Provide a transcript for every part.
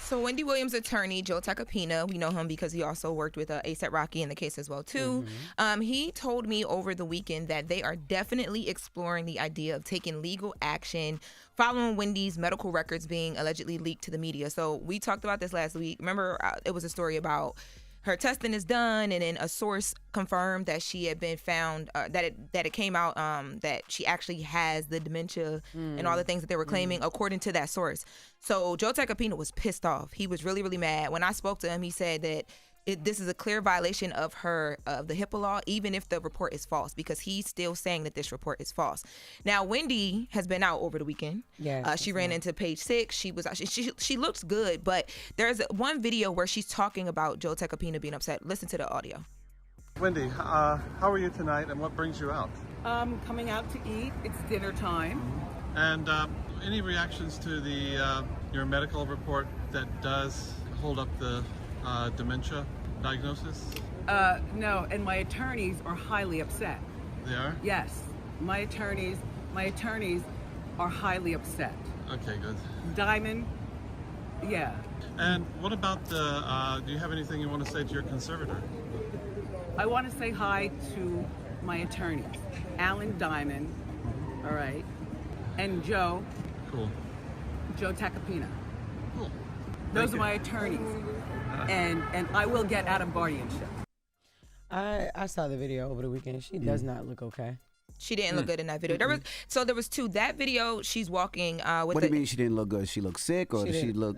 So Wendy Williams' attorney, Joe Tacopina, we know him because he also worked with A$AP Rocky in the case as well, too. He told me over the weekend that they are definitely exploring the idea of taking legal action following Wendy's medical records being allegedly leaked to the media. So we talked about this last week. Remember, it was a story about her testing is done, and then a source confirmed that she had been found, that it came out that she actually has the dementia and all the things that they were claiming, according to that source. So Joe Tacopina was pissed off. He was really, really mad. When I spoke to him, he said that this is a clear violation of the HIPAA law, even if the report is false, because he's still saying that this report is false. Now, Wendy has been out over the weekend. Yeah, she ran into Page Six. She looks good, but there's one video where she's talking about Joe Tacopina being upset. Listen to the audio. Wendy, how are you tonight, and what brings you out? Coming out to eat. It's dinner time. And any reactions to your medical report that does hold up the dementia diagnosis? No, and my attorneys are highly upset. They are? Yes, my attorneys are highly upset. Okay, good. Diamond, yeah. And what about do you have anything you want to say to your conservator? I want to say hi to my attorneys, Alan Diamond, all right, and Joe. Cool. Joe Tacopina. Cool. Those are my attorneys. And I will get out of guardianship. I saw the video over the weekend. She does not look okay. She didn't look good in that video. There was two. That video, she's walking with. What do you mean she didn't look good? She looked sick, or did she look?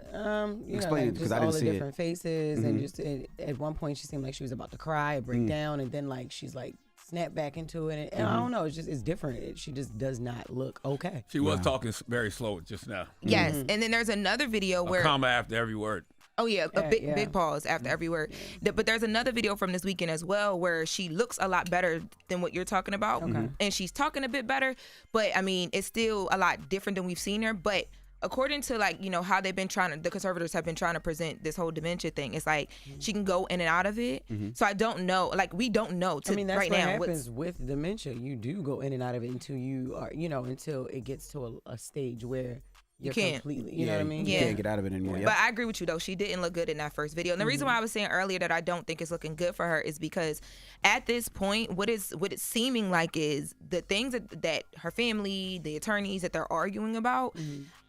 Explain it, because I didn't see it. All the different faces, and just at one point she seemed like she was about to cry or break down, and then like she's like snap back into it, and I don't know. It's different. She just does not look okay. She was talking very slow just now. Yes, and then there's another video where a comma after every word. Oh yeah, big pause after every word. But there's another video from this weekend as well where she looks a lot better than what you're talking about, and she's talking a bit better. But I mean, it's still a lot different than we've seen her. But according to how they've been the conservators have been trying to present this whole dementia thing, it's like she can go in and out of it. So I don't know, we don't know. That's what happens with dementia. You do go in and out of it until you are, until it gets to a stage where you can't completely, you know what I mean? You can't get out of it anymore. But I agree with you though. She didn't look good in that first video. And the reason why I was saying earlier that I don't think it's looking good for her is because at this point, what it's seeming like is the things that her family, the attorneys that they're arguing about,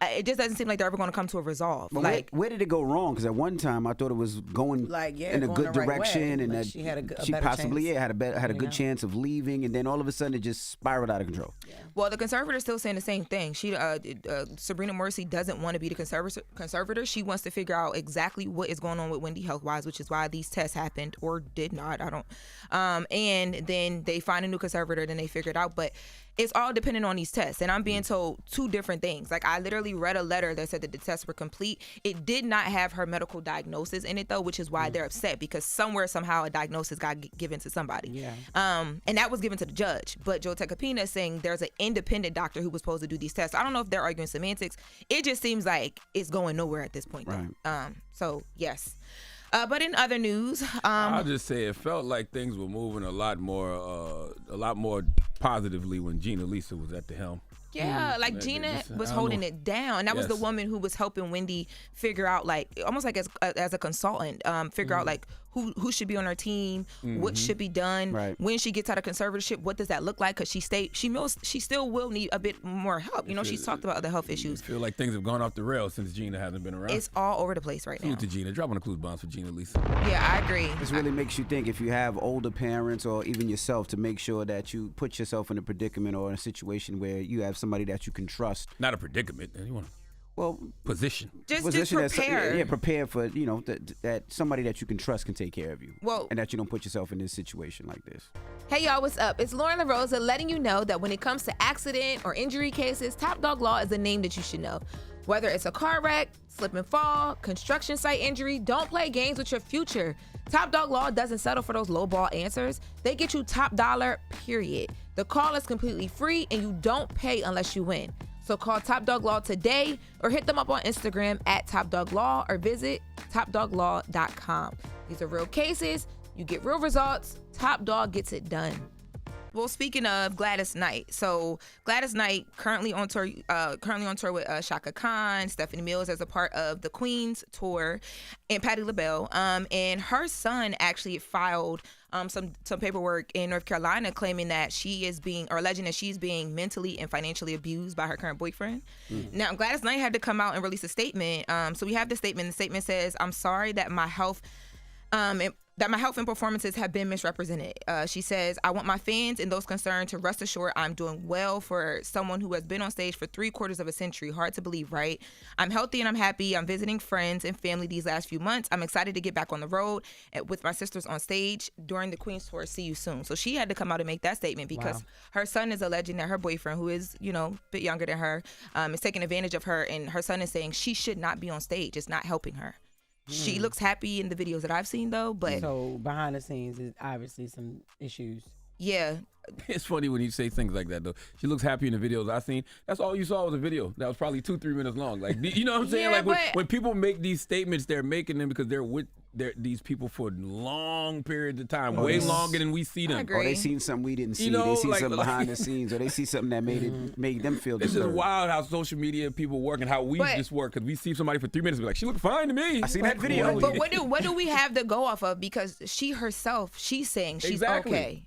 it just doesn't seem like they're ever going to come to a resolve. But where did it go wrong? Because at one time I thought it was going in a good direction, and that she had a she better possibly chance. had a good chance of leaving, and then all of a sudden it just spiraled out of control. Yeah. Well, the conservator's still saying the same thing. She Sabrina Morrissey doesn't want to be the conservator. She wants to figure out exactly what is going on with Wendy health-wise, which is why these tests happened or did not. I don't. And then they find a new conservator, then they figure it out. But it's all dependent on these tests. And I'm being told two different things. Like, I literally read a letter that said that the tests were complete. It did not have her medical diagnosis in it, though, which is why they're upset, because somehow a diagnosis got given to somebody. Yeah. And that was given to the judge. But Joe Tacopina is saying there's an independent doctor who was supposed to do these tests. I don't know if they're arguing semantics. It just seems like it's going nowhere at this point. Right. So, yes. But in other news, I'll just say it felt like things were moving a lot more positively when Gina Lisa was at the helm. Yeah, like Gina was holding it down. And that was the woman who was helping Wendy figure out, like, almost like as a consultant, figure out like who should be on her team, what should be done, when she gets out of conservatorship, what does that look like? Because she still will need a bit more help. You know, she's talked about other health issues. I feel like things have gone off the rails since Gina hasn't been around. It's all over the place right now. Salute to Gina. Drop on the clues bombs for Gina Lisa. Yeah, I agree. This really makes you think, if you have older parents or even yourself, to make sure that you put yourself in a predicament or in a situation where you have somebody that you can trust. Not a predicament. You want position. Just prepare. Prepare for, that somebody that you can trust can take care of you. Well, and that you don't put yourself in this situation like this. Hey y'all, what's up? It's Loren LoRosa letting you know that when it comes to accident or injury cases, Top Dog Law is a name that you should know. Whether it's a car wreck, slip and fall, construction site injury, don't play games with your future. Top Dog Law doesn't settle for those lowball answers. They get you top dollar, period. The call is completely free and you don't pay unless you win. So call Top Dog Law today or hit them up on Instagram at Top Dog Law or visit topdoglaw.com. These are real cases. You get real results. Top Dog gets it done. Well, speaking of Gladys Knight, so Gladys Knight currently on tour with Shaka Khan, Stephanie Mills as a part of the Queen's tour, and Patti LaBelle. And her son actually filed some paperwork in North Carolina claiming that alleging that she's being mentally and financially abused by her current boyfriend. Now, Gladys Knight had to come out and release a statement. So we have the statement. The statement says, "I'm sorry that my health and performances have been misrepresented." She says, "I want my fans and those concerned to rest assured I'm doing well for someone who has been on stage for 3/4 of a century. Hard to believe, right? I'm healthy and I'm happy. I'm visiting friends and family these last few months. I'm excited to get back on the road with my sisters on stage during the Queen's tour. See you soon." So she had to come out and make that statement because her son is alleging that her boyfriend, who is, a bit younger than her, is taking advantage of her. And her son is saying she should not be on stage. It's not helping her. She looks happy in the videos that I've seen, though. But so behind the scenes is obviously some issues. Yeah. It's funny when you say things like that, though. She looks happy in the videos I've seen. That's all you saw was a video that was probably 2-3 minutes long. Like, you know what I'm saying? Yeah, like when people make these statements, they're making them because they're with these people for long periods of time, way longer than we see them. Or they seen something we didn't see. They see something behind the scenes, or they see something that made them feel This disturbed. is wild how social media people work and how we just work, because we see somebody for 3 minutes and be like, she looked fine to me. I seen that video. But what do we have to go off of? Because she herself, she's saying she's okay.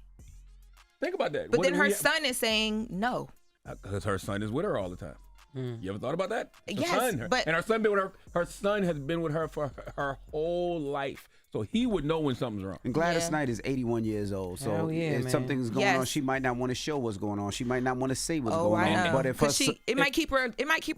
Think about that. But then her son is saying no. Because her son is with her all the time. You ever thought about that? Yes, but and her son been with her. Her son has been with her for her whole life, so he would know when something's wrong. And Gladys Knight is 81 years old, so if something's going on, she might not want to show what's going on. She might not want to say what's going on. But if it might keep her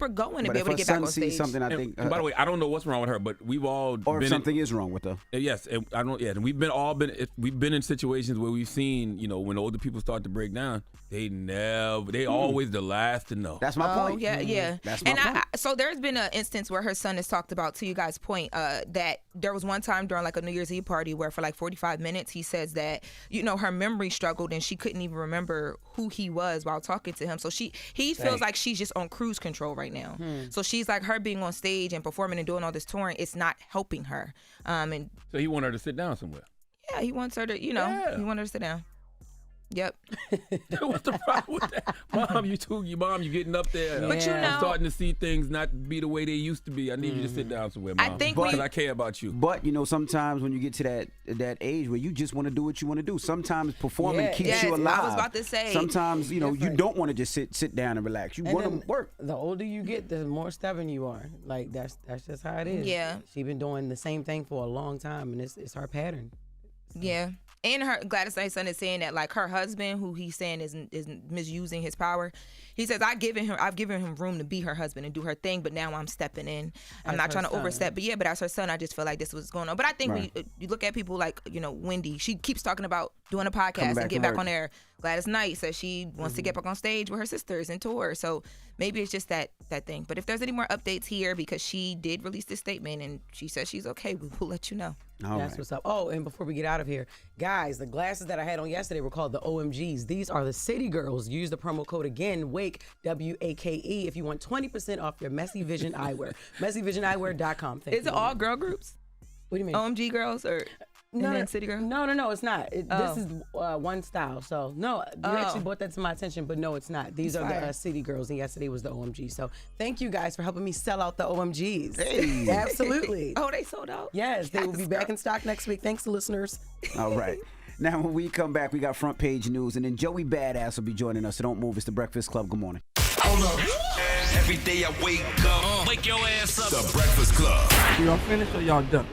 going to be able to get back on stage. Sees something, I think. And by the way, I don't know what's wrong with her, but we've all or if something is wrong with her. Yes, and I don't. Yeah, and we've been in situations where we've seen, when older people start to break down, they always the last to know. That's my point. Yeah. That's my point. So there's been an instance where her son has talked about, to you guys' point, that there was one time during like a New Year's Eve party where for like 45 minutes he says that her memory struggled and she couldn't even remember who he was while talking to him. So he feels like she's just on cruise control right now. So she's like, her being on stage and performing and doing all this touring, it's not helping her. And so he want her to sit down somewhere. Yeah, he wants her to, he want her to sit down. Yep. What's the problem with that? Mom, you getting up there. But I'm starting to see things not be the way they used to be. I need you to sit down somewhere, Mom. Because I care about you. But, sometimes when you get to that age where you just want to do what you want to do, sometimes performing keeps you alive. I was about to say. Sometimes, you don't want to just sit down and relax. You want to work. The older you get, the more stubborn you are. Like, that's just how it is. Yeah. She's been doing the same thing for a long time, and it's her pattern. Yeah. And her Gladys Knight's son is saying that like her husband, who he's saying is misusing his power, he says, I've given him room to be her husband and do her thing, but now I'm stepping in. I'm not trying to overstep. But as her son, I just feel like this was going on. But I think you look at people like, Wendy, she keeps talking about doing a podcast and getting back on there. Gladys Knight says she wants to get back on stage with her sisters and tour. So maybe it's just that thing. But if there's any more updates here, because she did release this statement and she says she's okay, we'll let you know. That's what's up. Oh, and before we get out of here, guys, the glasses that I had on yesterday were called the OMGs. These are the City Girls. Use the promo code again, WAKE, WAKE, if you want 20% off your Messy Vision eyewear. MessyVisionEyewear.com. Is it all girl groups? What do you mean? OMG girls or City Girls? No, it's not. This is one style. So, no, you actually brought that to my attention, but no, it's not. These are the City Girls, and yesterday was the OMG. So, thank you guys for helping me sell out the OMGs. Hey. Absolutely. Oh, they sold out? Yes, they will be back in stock next week. Thanks to listeners. All right. Now, when we come back, we got front page news, and then Joey Badass will be joining us. So don't move. It's the Breakfast Club. Good morning. Hold up. Every day I wake up. Wake your ass up. The Breakfast Club. Y'all finished or y'all done?